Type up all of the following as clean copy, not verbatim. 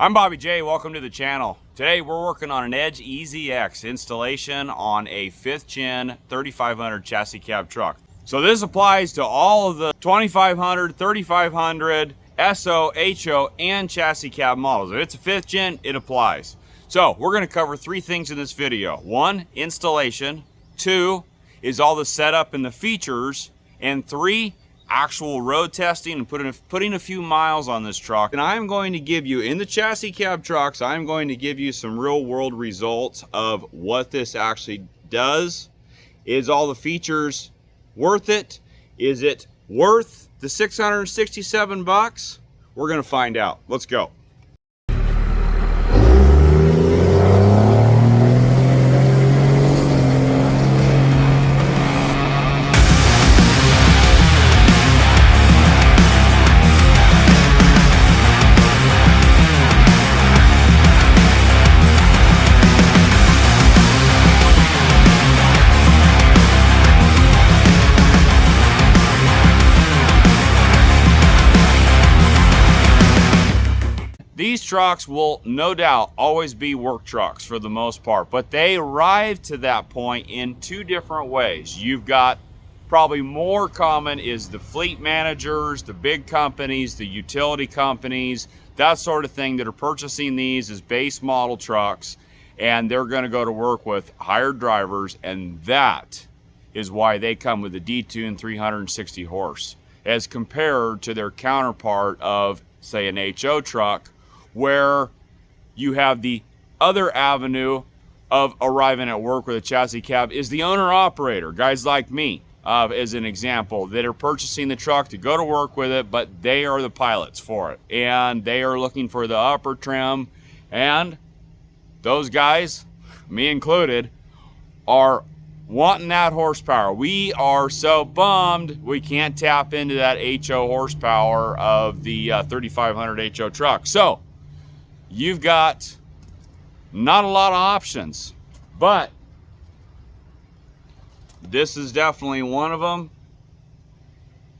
I'm Bobby J, welcome to the channel. Today we're working on an Edge EZX installation on a 5th gen 3500 chassis cab truck. So this applies to all of the 2500, 3500, SO, HO, and chassis cab models. If it's a 5th gen, it applies. So we're gonna cover 3 things in this video. 1, installation. 2, is all the setup and the features. And 3, actual road testing and putting a few miles on this truck. And I'm going to give you, in the chassis cab trucks, I'm going to give you some real world results of what this actually does. Is all the features worth it? Is it worth the 667 bucks? We're gonna find out. Let's go. These trucks will no doubt always be work trucks for the most part, but they arrive to that point in 2 different ways. You've got, probably more common is the fleet managers, the big companies, the utility companies, that sort of thing, that are purchasing these as base model trucks, and they're going to go to work with hired drivers, and that is why they come with a detuned 360 horse as compared to their counterpart of, say, an HO truck, where you have the other avenue of arriving at work with a chassis cab is the owner operator, guys like me, as an example, that are purchasing the truck to go to work with it, but they are the pilots for it, and they are looking for the upper trim, and those guys, me included, are wanting that horsepower. We are so bummed we can't tap into that HO horsepower of the 3500 HO truck. So you've got not a lot of options, but this is definitely one of them,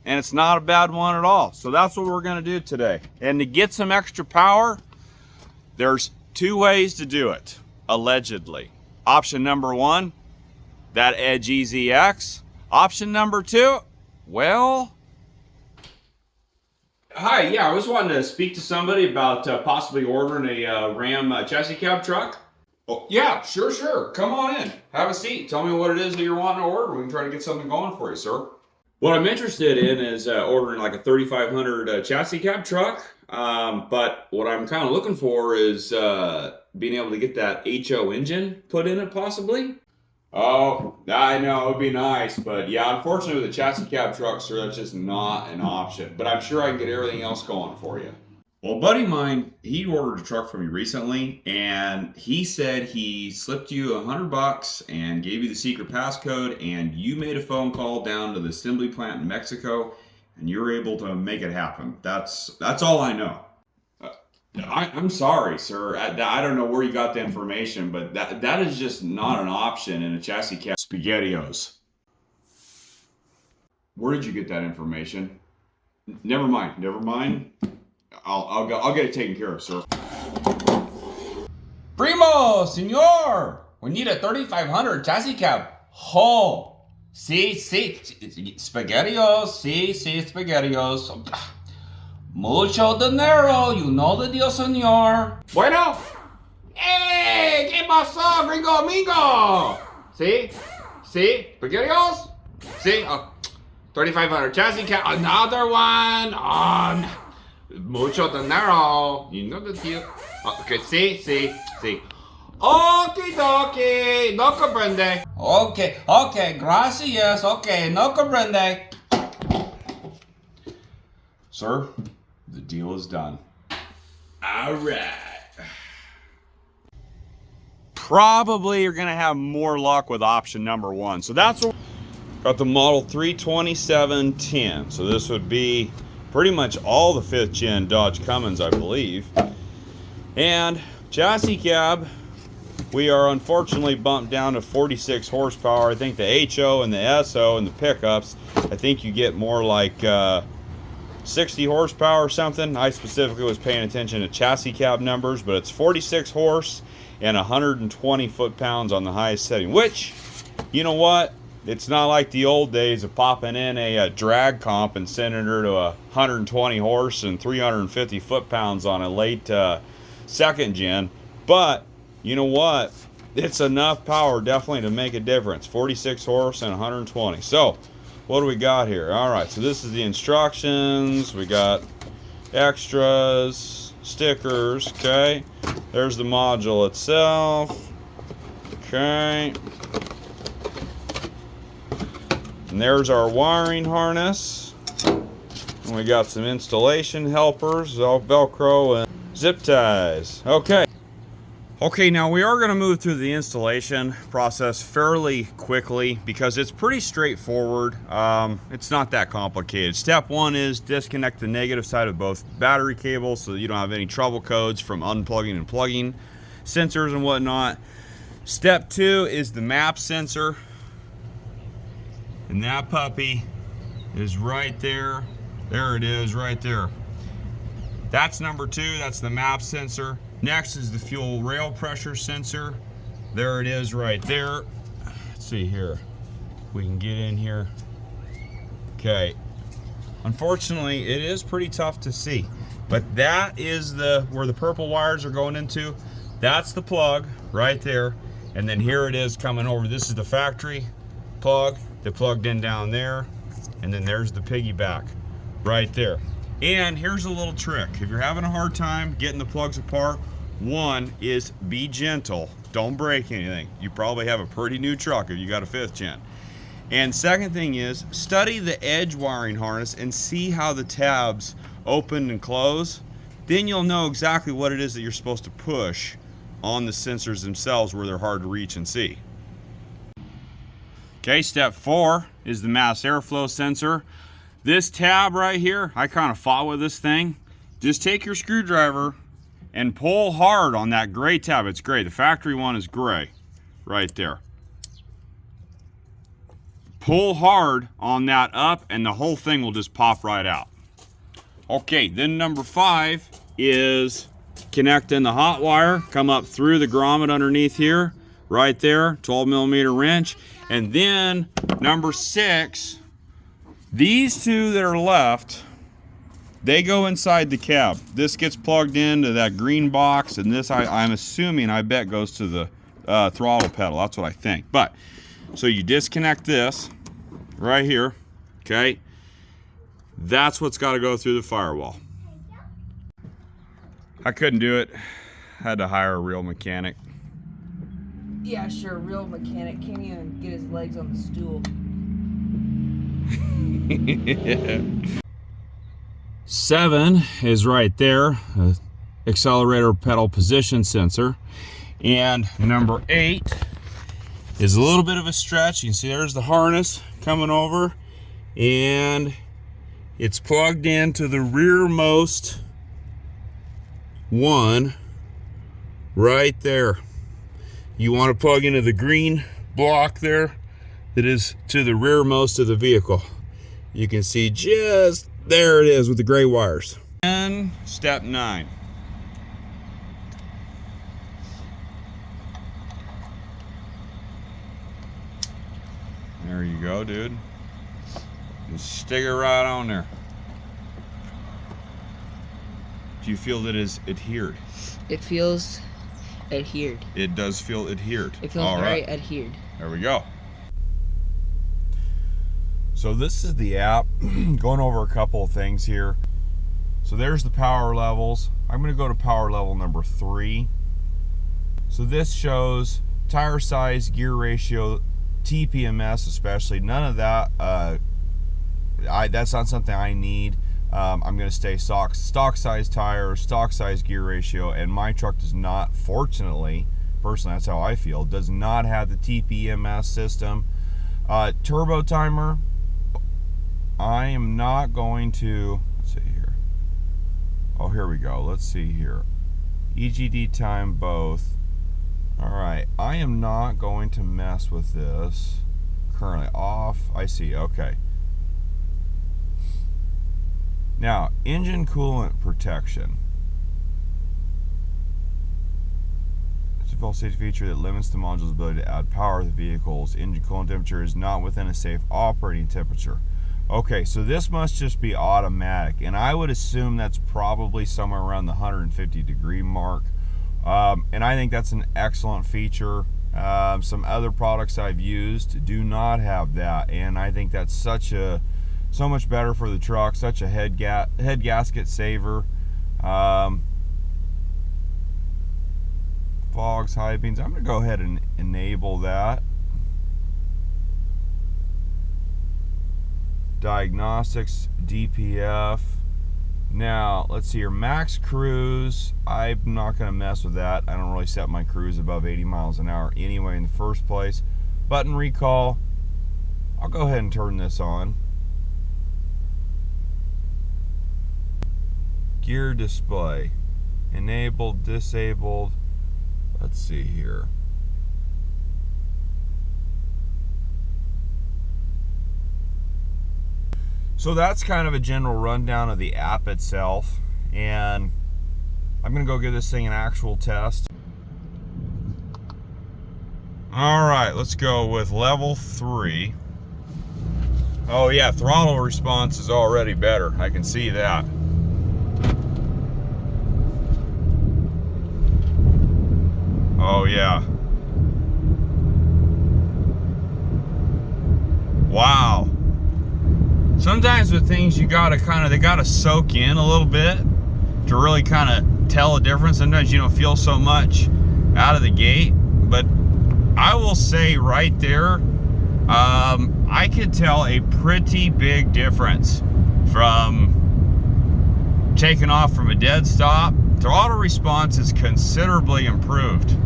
and it's not a bad one at all. So that's what we're going to do today. And to get some extra power, there's 2 ways to do it, allegedly. Option number 1, that Edge EZX. Option number 2, well, hi, yeah, I was wanting to speak to somebody about possibly ordering a Ram chassis cab truck. Oh, yeah, sure. Come on in. Have a seat. Tell me what it is that you're wanting to order. We can try to get something going for you, sir. What I'm interested in is ordering like a 3500 chassis cab truck. But what I'm kind of looking for is being able to get that HO engine put in it, possibly. Oh, I know, it'd be nice, but yeah, unfortunately with the chassis cab trucks, sir, that's just not an option. But I'm sure I can get everything else going for you. Well, a buddy of mine, he ordered a truck from you recently, and he said he slipped you $100 and gave you the secret passcode, and you made a phone call down to the assembly plant in Mexico, and you were able to make it happen. That's all I know. I'm sorry, sir. I don't know where you got the information, but that is just not an option in a chassis cab. SpaghettiOs. Where did you get that information? Never mind. I'll get it taken care of, sir. Primo, senor, we need a 3500 chassis cab. Oh, sí, SpaghettiOs, sí, SpaghettiOs. Mucho dinero, you know the deal, senor. Bueno. Hey, ¿qué pasó, gringo amigo? Sí, SpaghettiOs? Sí, 3500 chassis cab, another one. Mucho dinero, you know the deal. Okay, sí. Okie dokie, no comprende. Okay, gracias, okay, no comprende. Sir, the deal is done. All right. Probably you're gonna have more luck with option number 1. So that's what got, the model 32710. So this would be pretty much all the 5th gen Dodge Cummins, I believe. And chassis cab, we are unfortunately bumped down to 46 horsepower. I think the HO and the SO and the pickups, I think you get more like 60 horsepower or something. I specifically was paying attention to chassis cab numbers, but it's 46 horse and 120 foot-pounds on the highest setting, which, you know what? It's not like the old days of popping in a drag comp and sending her to 120 horse and 350 foot-pounds on a late second gen. But, you know what? It's enough power definitely to make a difference. 46 horse and 120. So, what do we got here? All right, so this is the instructions. We got extras, stickers, okay? There's the module itself, okay? And there's our wiring harness. And we got some installation helpers, Velcro and zip ties. Okay. Okay, now we are going to move through the installation process fairly quickly because it's pretty straightforward. It's not that complicated. Step one is disconnect the negative side of both battery cables so that you don't have any trouble codes from unplugging and plugging sensors and whatnot. Step two is the map sensor. And that puppy is right there. There it is, right there. That's number two, that's the map sensor. Next is the fuel rail pressure sensor. There it is right there. Let's see here. We can get in here. Okay. Unfortunately, it is pretty tough to see. But that is where the purple wires are going into. That's the plug right there. And then here it is coming over. This is the factory plug. They plugged in down there. And then there's the piggyback right there. And here's a little trick. If you're having a hard time getting the plugs apart, one is be gentle. Don't break anything. You probably have a pretty new truck if you got a 5th gen. And second thing is study the edge wiring harness and see how the tabs open and close. Then you'll know exactly what it is that you're supposed to push on the sensors themselves where they're hard to reach and see. Okay, step 4 is the mass airflow sensor. This tab right here, I kind of fought with this thing. Just take your screwdriver and pull hard on that gray tab. It's gray. The factory one is gray right there. Pull hard on that up and the whole thing will just pop right out. Okay, then number 5 is connecting the hot wire. Come up through the grommet underneath here, right there, 12mm wrench. And then number 6, these two that are left, they go inside the cab. This gets plugged into that green box, and this I'm assuming, I bet, goes to the throttle pedal. That's what I think. But so you disconnect this right here, okay? That's what's got to go through the firewall. I couldn't do it. I had to hire a real mechanic. Yeah, sure, real mechanic can't even get his legs on the stool. 7 is right there, accelerator pedal position sensor. And number 8 is a little bit of a stretch. You can see there's the harness coming over, and it's plugged into the rearmost one right there. You want to plug into the green block there that is to the rearmost of the vehicle. You can see just there it is with the gray wires. And step 9. There you go, dude. Just stick it right on there. Do you feel that it's adhered? It feels adhered. It does feel adhered. It feels very adhered. There we go. So this is the app. Going over a couple of things here. So there's the power levels. I'm going to go to power level number 3. So this shows tire size, gear ratio, TPMS especially. None of that, that's not something I need. I'm going to stay stock size tires, stock size gear ratio, and my truck does not, fortunately, personally that's how I feel, does not have the TPMS system. Turbo timer, I am not going to, let's see here. Oh, here we go. Let's see here. EGD time both. All right, I am not going to mess with this. Currently off. I see. Okay. Now, engine coolant protection. It's a full safety feature that limits the module's ability to add power to the vehicle's engine coolant temperature is not within a safe operating temperature. Okay, so this must just be automatic, and I would assume that's probably somewhere around the 150 degree mark. And I think that's an excellent feature. Some other products I've used do not have that, and I think that's so much better for the truck, such a head gasket saver. Fogs, high beams. I'm going to go ahead and enable that. Diagnostics, DPF. Now, let's see here, max cruise. I'm not going to mess with that. I don't really set my cruise above 80 miles an hour anyway in the first place. Button recall. I'll go ahead and turn this on. Gear display. Enabled, disabled. Let's see here. So that's kind of a general rundown of the app itself, and I'm gonna go give this thing an actual test. All right, let's go with level 3. Oh yeah, throttle response is already better. I can see that. Oh yeah. Wow. Sometimes with things they gotta soak in a little bit to really kind of tell a difference. Sometimes you don't feel so much out of the gate, but I will say right there, I could tell a pretty big difference from taking off from a dead stop. Throttle response is considerably improved.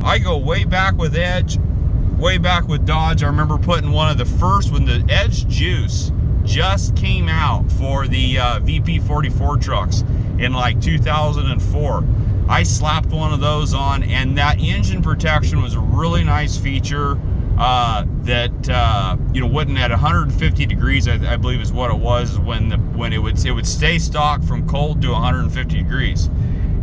I go way back with Edge, way back with Dodge. I remember putting one of the first, when the Edge Juice just came out for the VP44 trucks in like 2004. I slapped one of those on, and that engine protection was a really nice feature that you know, wouldn't at 150 degrees, I believe is what it was, when it would stay stock from cold to 150 degrees,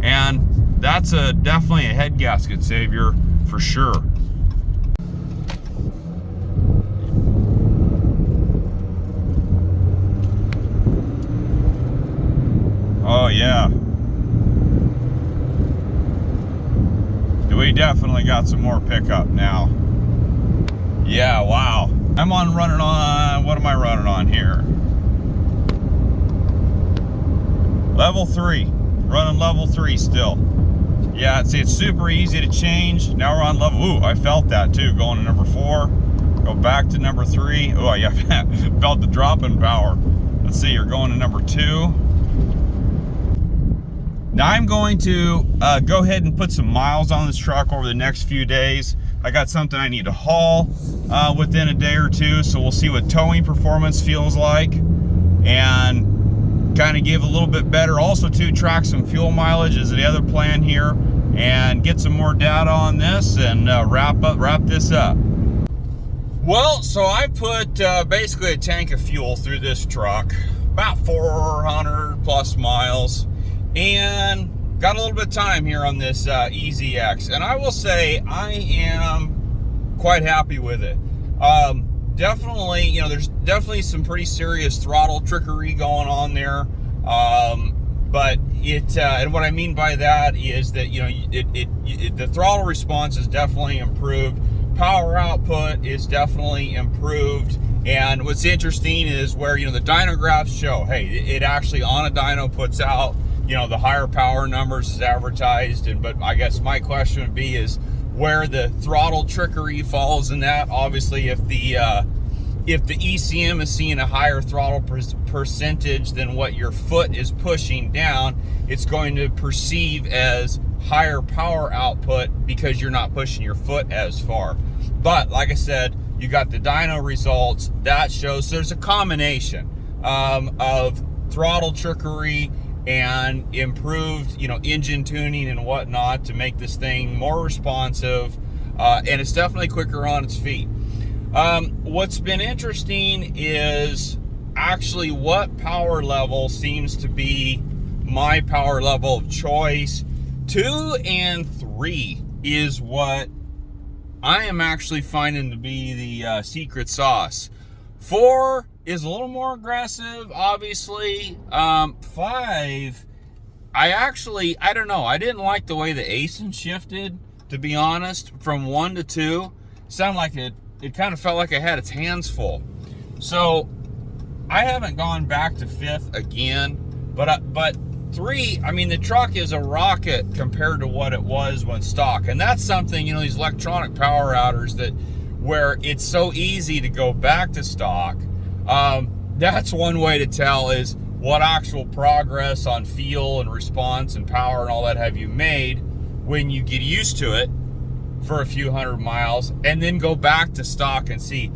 and that's definitely a head gasket savior for sure. Oh yeah. We definitely got some more pickup now. Yeah, wow. I'm running on, what am I running on here? Level 3. Running level 3 still. Yeah, see, it's super easy to change. Now we're on level, ooh, I felt that too, going to number 4. Go back to number 3. Oh yeah, felt the drop in power. Let's see, you're going to number 2. Now I'm going to go ahead and put some miles on this truck over the next few days. I got something I need to haul within a day or two, so we'll see what towing performance feels like, and kind of give a little bit better. Also to track some fuel mileage is the other plan here, and get some more data on this, and wrap this up. Well, so I put basically a tank of fuel through this truck, about 400 plus miles, and got a little bit of time here on this EZX, and I will say I am quite happy with it. Definitely, you know, there's definitely some pretty serious throttle trickery going on there, but and what I mean by that is that, you know, the throttle response is definitely improved, power output is definitely improved, and what's interesting is where, you know, the dyno graphs show, hey, it actually on a dyno puts out, you know, the higher power numbers is advertised, but I guess my question would be is where the throttle trickery falls in that. Obviously, if the ECM is seeing a higher throttle percentage than what your foot is pushing down, it's going to perceive as higher power output because you're not pushing your foot as far. But like I said, you got the dyno results that shows there's a combination of throttle trickery and improved, you know, engine tuning and whatnot to make this thing more responsive, and it's definitely quicker on its feet. What's been interesting is actually what power level seems to be my power level of choice. 2 and 3 is what I am actually finding to be the secret sauce. 4 is a little more aggressive, obviously. 5, I don't know. I didn't like the way the ASIN shifted, to be honest, from 1 to 2. Sounded like it kind of felt like it had its hands full. So I haven't gone back to 5th again, but 3, I mean, the truck is a rocket compared to what it was when stock. And that's something, you know, these electronic power outers that where it's so easy to go back to stock. That's one way to tell is what actual progress on feel and response and power and all that have you made when you get used to it for a few hundred miles and then go back to stock and see,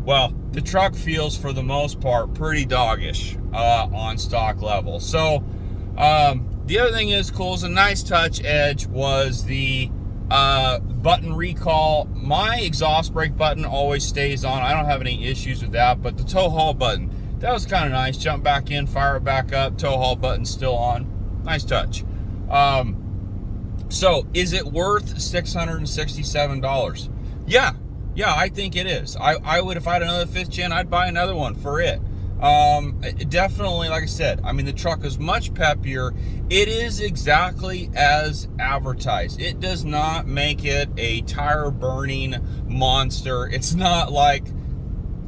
well, the truck feels for the most part pretty doggish on stock level. So the other thing is cool is a nice touch edge was the button recall. My exhaust brake button always stays on. I don't have any issues with that, but the tow haul button, that was kind of nice. Jump back in, fire it back up, tow haul button still on. Nice touch. So is it worth $667? Yeah, I think it is. I would, if I had another 5th gen, I'd buy another one for it. Definitely, like I said, I mean, the truck is much peppier. It is exactly as advertised. It does not make it a tire burning monster. It's not like,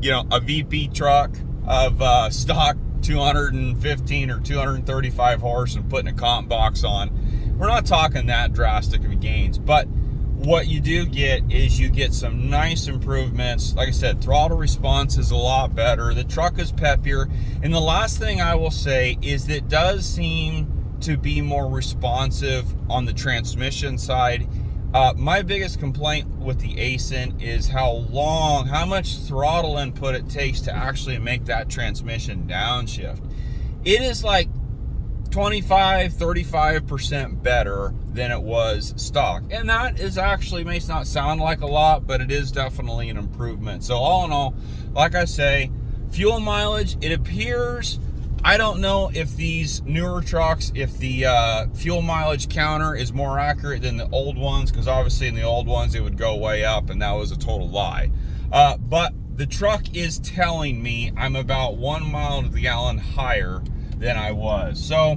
you know, a VP truck of stock 215 or 235 horse and putting a comp box on. We're not talking that drastic of gains, but what you do get is you get some nice improvements. Like I said, throttle response is a lot better. The truck is peppier. And the last thing I will say is that it does seem to be more responsive on the transmission side. My biggest complaint with the ASIN is how much throttle input it takes to actually make that transmission downshift. It is like 25-35% better than it was stock, and that is actually, may not sound like a lot, but it is definitely an improvement. So all in all, like I say, fuel mileage, it appears, I don't know if these newer trucks, if the fuel mileage counter is more accurate than the old ones, because obviously in the old ones it would go way up, and that was a total lie. But the truck is telling me I'm about 1 mile to the gallon higher than I was. So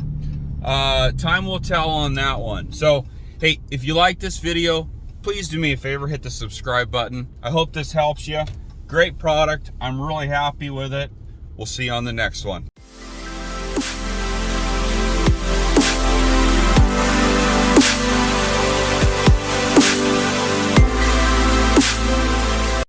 time will tell on that one. So hey, if you like this video, please do me a favor, hit the subscribe button. I hope this helps you. Great product. I'm really happy with it. We'll see you on the next one.